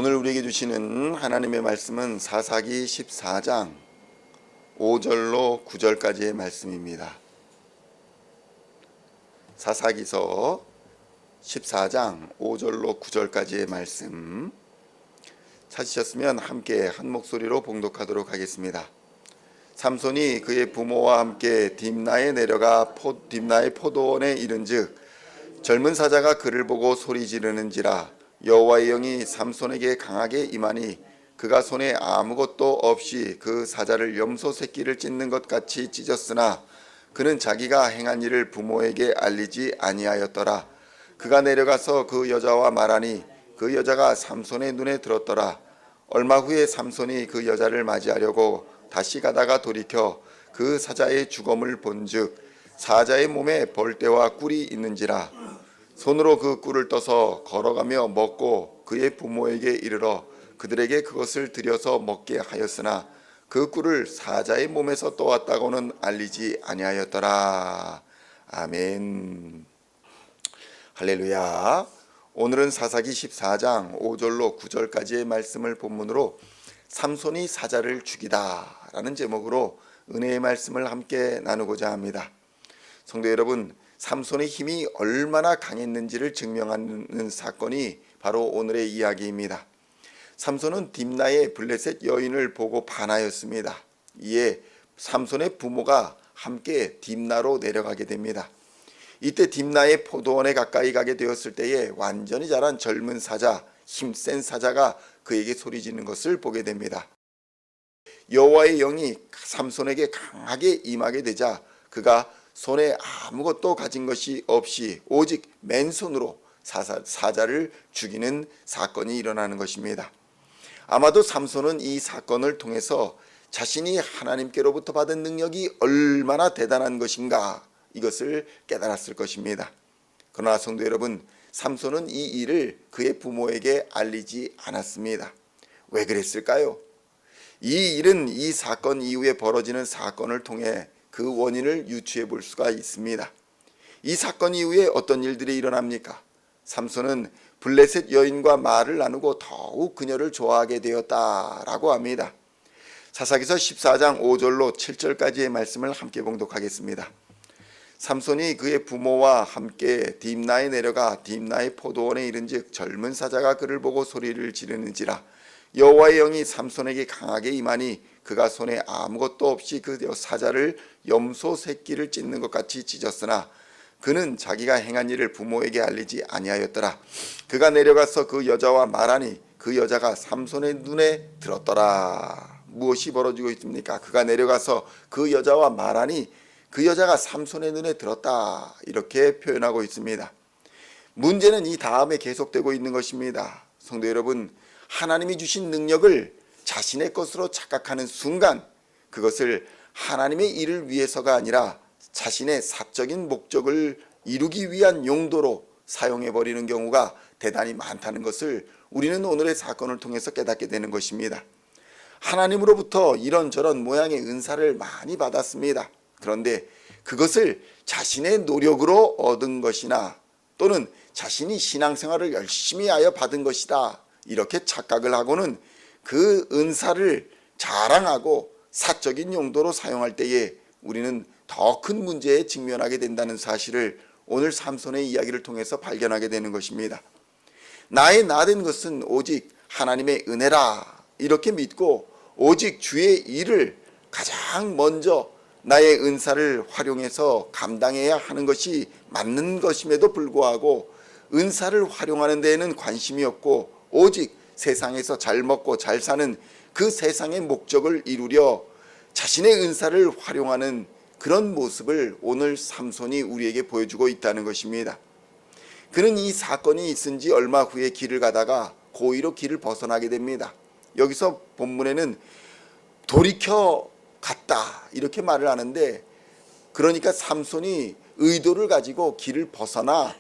오늘 우리에게 주시는 하나님의 말씀은 사사기 14장 5절로 9절까지의 말씀입니다. 사사기서 14장 5절로 9절까지의 말씀 찾으셨으면 함께 한 목소리로 봉독하도록 하겠습니다. 삼손이 그의 부모와 함께 딥나에 내려가 딥나의 포도원에 이른즉 젊은 사자가 그를 보고 소리 지르는지라 여호와의 영이 삼손에게 강하게 임하니 그가 손에 아무것도 없이 그 사자를 염소 새끼를 찢는 것 같이 찢었으나 그는 자기가 행한 일을 부모에게 알리지 아니하였더라. 그가 내려가서 그 여자와 말하니 그 여자가 삼손의 눈에 들었더라. 얼마 후에 삼손이 그 여자를 맞이하려고 다시 가다가 돌이켜 그 사자의 주검을 본즉 사자의 몸에 벌떼와 꿀이 있는지라. 손으로 그 꿀을 떠서 걸어가며 먹고 그의 부모에게 이르러 그들에게 그것을 들여서 먹게 하였으나 그 꿀을 사자의 몸에서 떠왔다고는 알리지 아니하였더라. 아멘. 할렐루야. 오늘은 사사기 14장 5절로 9절까지의 말씀을 본문으로 삼손이 사자를 죽이다 라는 제목으로 은혜의 말씀을 함께 나누고자 합니다. 성도 여러분, 삼손의 힘이 얼마나 강했는지를 증명하는 사건이 바로 오늘의 이야기입니다. 삼손은 딥나의 블레셋 여인을 보고 반하였습니다. 이에 삼손의 부모가 함께 딥나로 내려가게 됩니다. 이때 딥나의 포도원에 가까이 가게 되었을 때에 완전히 자란 젊은 사자, 힘센 사자가 그에게 소리지는 것을 보게 됩니다. 여호와의 영이 삼손에게 강하게 임하게 되자 그가 손에 아무것도 가진 것이 없이 오직 맨손으로 사자를 죽이는 사건이 일어나는 것입니다. 아마도 삼손은 이 사건을 통해서 자신이 하나님께로부터 받은 능력이 얼마나 대단한 것인가 이것을 깨달았을 것입니다. 그러나 성도 여러분, 삼손은 이 일을 그의 부모에게 알리지 않았습니다. 왜 그랬을까요? 이 일은 이 사건 이후에 벌어지는 사건을 통해 그 원인을 유추해 볼 수가 있습니다. 이 사건 이후에 어떤 일들이 일어납니까? 삼손은 블레셋 여인과 말을 나누고 더욱 그녀를 좋아하게 되었다라고 합니다. 사사기서 14장 5절로 7절까지의 말씀을 함께 봉독하겠습니다. 삼손이 그의 부모와 함께 딥나에 내려가 딥나의 포도원에 이른즉 젊은 사자가 그를 보고 소리를 지르는지라 여호와의 영이 삼손에게 강하게 임하니 그가 손에 아무것도 없이 그 사자를 염소 새끼를 찢는 것 같이 찢었으나 그는 자기가 행한 일을 부모에게 알리지 아니하였더라. 그가 내려가서 그 여자와 말하니 그 여자가 삼손의 눈에 들었더라. 무엇이 벌어지고 있습니까? 그가 내려가서 그 여자와 말하니 그 여자가 삼손의 눈에 들었다. 이렇게 표현하고 있습니다. 문제는 이 다음에 계속되고 있는 것입니다. 성도 여러분, 하나님이 주신 능력을 자신의 것으로 착각하는 순간 그것을 하나님의 일을 위해서가 아니라 자신의 사적인 목적을 이루기 위한 용도로 사용해버리는 경우가 대단히 많다는 것을 우리는 오늘의 사건을 통해서 깨닫게 되는 것입니다. 하나님으로부터 이런저런 모양의 은사를 많이 받았습니다. 그런데 그것을 자신의 노력으로 얻은 것이나 또는 자신이 신앙생활을 열심히 하여 받은 것이다 이렇게 착각을 하고는 그 은사를 자랑하고 사적인 용도로 사용할 때에 우리는 더 큰 문제에 직면하게 된다는 사실을 오늘 삼손의 이야기를 통해서 발견하게 되는 것입니다. 나의 나된 것은 오직 하나님의 은혜라 이렇게 믿고 오직 주의 일을 가장 먼저 나의 은사를 활용해서 감당해야 하는 것이 맞는 것임에도 불구하고 은사를 활용하는 데에는 관심이 없고 오직 세상에서 잘 먹고 잘 사는 그 세상의 목적을 이루려 자신의 은사를 활용하는 그런 모습을 오늘 삼손이 우리에게 보여주고 있다는 것입니다. 그는 이 사건이 있은 지 얼마 후에 길을 가다가 고의로 길을 벗어나게 됩니다. 여기서 본문에는 돌이켜 갔다 이렇게 말을 하는데 그러니까 삼손이 의도를 가지고 길을 벗어나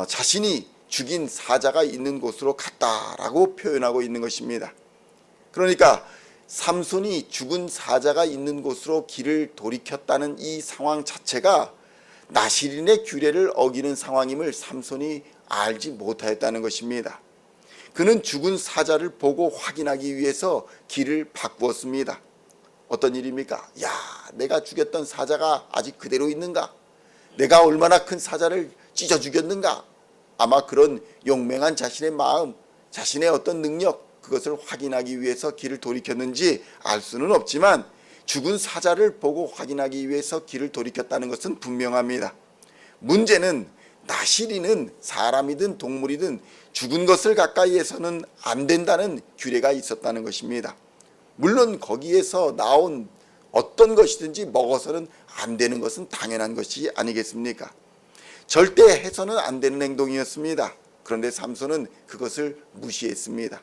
자신이 죽인 사자가 있는 곳으로 갔다라고 표현하고 있는 것입니다. 그러니까 삼손이 죽은 사자가 있는 곳으로 길을 돌이켰다는 이 상황 자체가 나시린의 규례를 어기는 상황임을 삼손이 알지 못하였다는 것입니다. 그는 죽은 사자를 보고 확인하기 위해서 길을 바꾸었습니다. 어떤 일입니까? 야, 내가 죽였던 사자가 아직 그대로 있는가? 내가 얼마나 큰 사자를 찢어 죽였는가? 아마 그런 용맹한 자신의 마음, 자신의 어떤 능력, 그것을 확인하기 위해서 길을 돌이켰는지 알 수는 없지만 죽은 사자를 보고 확인하기 위해서 길을 돌이켰다는 것은 분명합니다. 문제는 나시린은 사람이든 동물이든 죽은 것을 가까이에서는 안 된다는 규례가 있었다는 것입니다. 물론 거기에서 나온 어떤 것이든지 먹어서는 안 되는 것은 당연한 것이 아니겠습니까? 절대 해서는 안 되는 행동이었습니다. 그런데 삼손은 그것을 무시했습니다.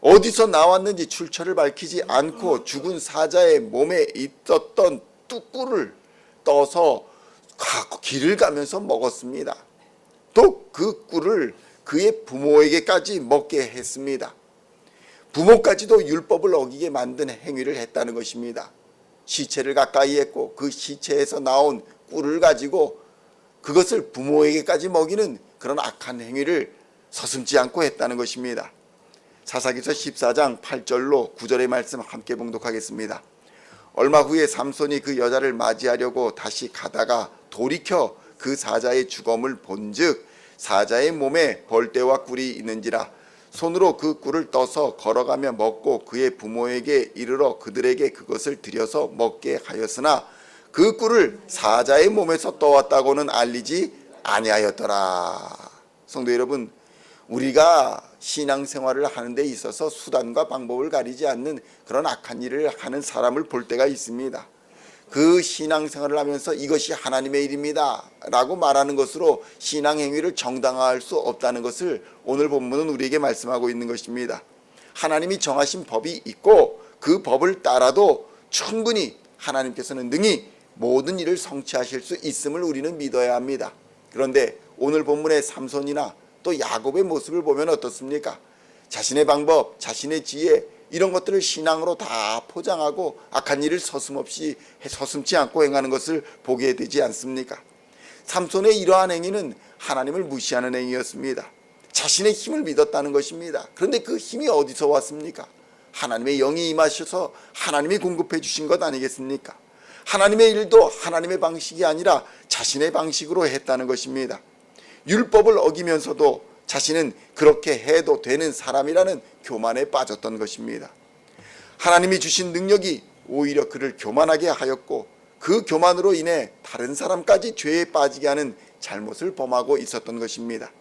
어디서 나왔는지 출처를 밝히지 않고 죽은 사자의 몸에 있었던 뚝구를 떠서 길을 가면서 먹었습니다. 또 그 꿀을 그의 부모에게까지 먹게 했습니다. 부모까지도 율법을 어기게 만든 행위를 했다는 것입니다. 시체를 가까이 했고 그 시체에서 나온 꿀을 가지고 그것을 부모에게까지 먹이는 그런 악한 행위를 서슴지 않고 했다는 것입니다. 사사기서 14장 8절로 9절의 말씀 함께 봉독하겠습니다. 얼마 후에 삼손이 그 여자를 맞이하려고 다시 가다가 돌이켜 그 사자의 죽음을 본즉 사자의 몸에 벌떼와 꿀이 있는지라 손으로 그 꿀을 떠서 걸어가며 먹고 그의 부모에게 이르러 그들에게 그것을 들여서 먹게 하였으나 그 꿀을 사자의 몸에서 떠왔다고는 알리지 아니하였더라. 성도 여러분, 우리가 신앙생활을 하는 데 있어서 수단과 방법을 가리지 않는 그런 악한 일을 하는 사람을 볼 때가 있습니다. 그 신앙생활을 하면서 이것이 하나님의 일입니다 라고 말하는 것으로 신앙행위를 정당화할 수 없다는 것을 오늘 본문은 우리에게 말씀하고 있는 것입니다. 하나님이 정하신 법이 있고 그 법을 따라도 충분히 하나님께서는 능히 모든 일을 성취하실 수 있음을 우리는 믿어야 합니다. 그런데 오늘 본문의 삼손이나 또 야곱의 모습을 보면 어떻습니까? 자신의 방법, 자신의 지혜 이런 것들을 신앙으로 다 포장하고 악한 일을 서슴지 않고 행하는 것을 보게 되지 않습니까? 삼손의 이러한 행위는 하나님을 무시하는 행위였습니다. 자신의 힘을 믿었다는 것입니다. 그런데 그 힘이 어디서 왔습니까? 하나님의 영이 임하셔서 하나님이 공급해 주신 것 아니겠습니까? 하나님의 일도 하나님의 방식이 아니라 자신의 방식으로 했다는 것입니다. 율법을 어기면서도 자신은 그렇게 해도 되는 사람이라는 교만에 빠졌던 것입니다. 하나님이 주신 능력이 오히려 그를 교만하게 하였고 그 교만으로 인해 다른 사람까지 죄에 빠지게 하는 잘못을 범하고 있었던 것입니다.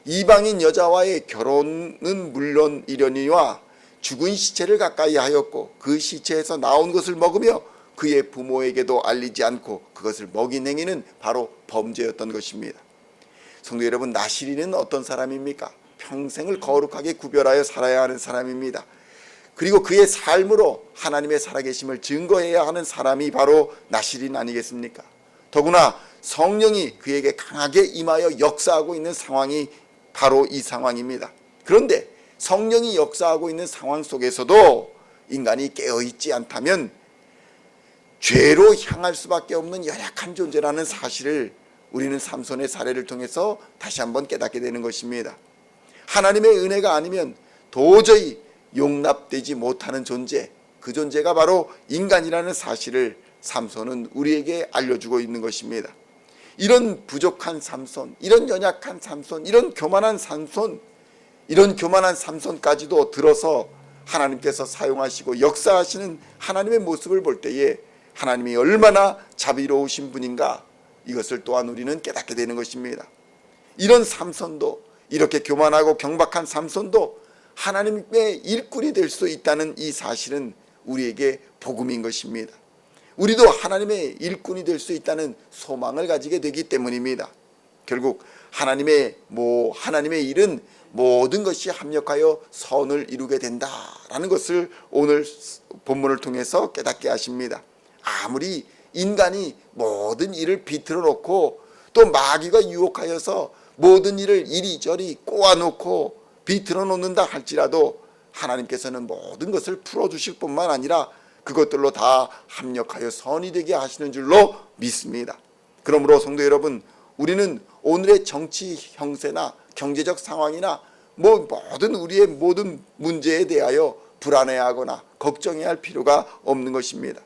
이방인 여자와의 결혼은 물론이려니와 죽은 시체를 가까이 하였고 그 시체에서 나온 것을 먹으며 그의 부모에게도 알리지 않고 그것을 먹인 행위는 바로 범죄였던 것입니다. 성도 여러분, 나시린은 어떤 사람입니까? 평생을 거룩하게 구별하여 살아야 하는 사람입니다. 그리고 그의 삶으로 하나님의 살아계심을 증거해야 하는 사람이 바로 나시린 아니겠습니까? 더구나 성령이 그에게 강하게 임하여 역사하고 있는 상황이 바로 이 상황입니다. 그런데 성령이 역사하고 있는 상황 속에서도 인간이 깨어있지 않다면 죄로 향할 수밖에 없는 연약한 존재라는 사실을 우리는 삼손의 사례를 통해서 다시 한번 깨닫게 되는 것입니다. 하나님의 은혜가 아니면 도저히 용납되지 못하는 존재, 그 존재가 바로 인간이라는 사실을 삼손은 우리에게 알려주고 있는 것입니다. 이런 부족한 삼손, 이런 연약한 삼손, 이런 교만한 삼손까지도 들어서 하나님께서 사용하시고 역사하시는 하나님의 모습을 볼 때에 하나님이 얼마나 자비로우신 분인가, 이것을 또한 우리는 깨닫게 되는 것입니다. 이런 삼손도, 이렇게 교만하고 경박한 삼손도 하나님의 일꾼이 될 수 있다는 이 사실은 우리에게 복음인 것입니다. 우리도 하나님의 일꾼이 될 수 있다는 소망을 가지게 되기 때문입니다. 결국 하나님의 일은 모든 것이 합력하여 선을 이루게 된다라는 것을 오늘 본문을 통해서 깨닫게 하십니다. 아무리 인간이 모든 일을 비틀어 놓고 또 마귀가 유혹하여서 모든 일을 이리저리 꼬아놓고 비틀어 놓는다 할지라도 하나님께서는 모든 것을 풀어주실 뿐만 아니라 그것들로 다 합력하여 선이 되게 하시는 줄로 믿습니다. 그러므로 성도 여러분, 우리는 오늘의 정치 형세나 경제적 상황이나 모든 우리의 모든 문제에 대하여 불안해하거나 걱정해야 할 필요가 없는 것입니다.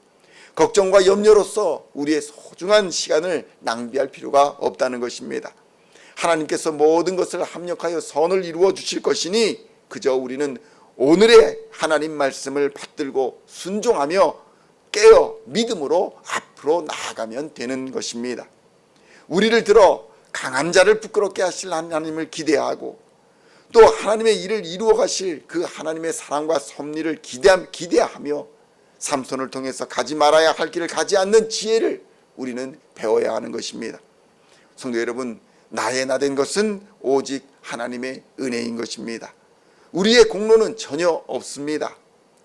걱정과 염려로서 우리의 소중한 시간을 낭비할 필요가 없다는 것입니다. 하나님께서 모든 것을 합력하여 선을 이루어 주실 것이니 그저 우리는 오늘의 하나님 말씀을 받들고 순종하며 깨어 믿음으로 앞으로 나아가면 되는 것입니다. 우리를 들어 강한 자를 부끄럽게 하실 하나님을 기대하고 또 하나님의 일을 이루어 가실 그 하나님의 사랑과 섭리를 기대하며 삼손을 통해서 가지 말아야 할 길을 가지 않는 지혜를 우리는 배워야 하는 것입니다. 성도 여러분, 나의 나된 것은 오직 하나님의 은혜인 것입니다. 우리의 공로는 전혀 없습니다.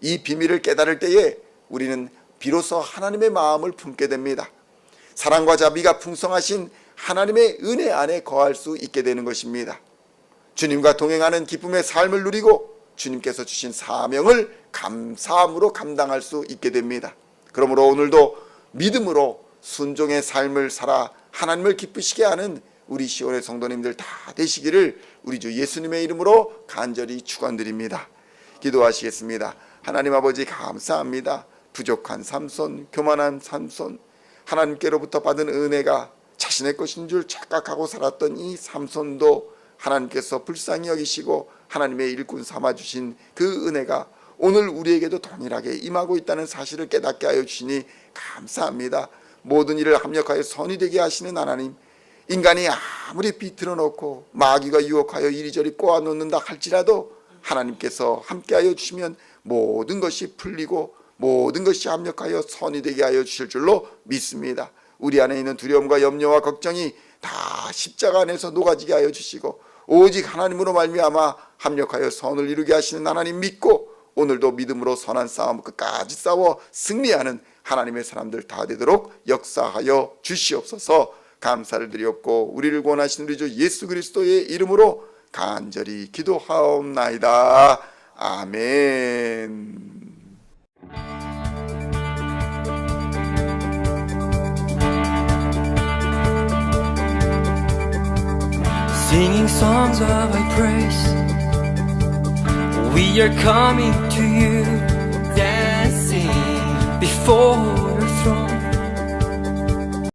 이 비밀을 깨달을 때에 우리는 비로소 하나님의 마음을 품게 됩니다. 사랑과 자비가 풍성하신 하나님의 은혜 안에 거할 수 있게 되는 것입니다. 주님과 동행하는 기쁨의 삶을 누리고 주님께서 주신 사명을 감사함으로 감당할 수 있게 됩니다. 그러므로 오늘도 믿음으로 순종의 삶을 살아 하나님을 기쁘시게 하는 우리 시온의 성도님들 다 되시기를 우리 주 예수님의 이름으로 간절히 축원드립니다. 기도하시겠습니다. 하나님 아버지 감사합니다. 부족한 삼손, 교만한 삼손, 하나님께로부터 받은 은혜가 자신의 것인 줄 착각하고 살았던 이 삼손도 하나님께서 불쌍히 여기시고 하나님의 일꾼 삼아주신 그 은혜가 오늘 우리에게도 동일하게 임하고 있다는 사실을 깨닫게 하여 주시니 감사합니다. 모든 일을 합력하여 선이 되게 하시는 하나님, 인간이 아무리 비틀어 놓고 마귀가 유혹하여 이리저리 꼬아놓는다 할지라도 하나님께서 함께하여 주시면 모든 것이 풀리고 모든 것이 합력하여 선이 되게 하여 주실 줄로 믿습니다. 우리 안에 있는 두려움과 염려와 걱정이 다 십자가 안에서 녹아지게 하여 주시고 오직 하나님으로 말미암아 합력하여 선을 이루게 하시는 하나님 믿고 오늘도 믿음으로 선한 싸움 끝까지 싸워 승리하는 하나님의 사람들 다 되도록 역사하여 주시옵소서. 감사를 드렸고 우리를 구원하신 우리 주 예수 그리스도의 이름으로 간절히 기도하옵나이다. 아멘. Singing songs of thy praise, we are coming to you, dancing before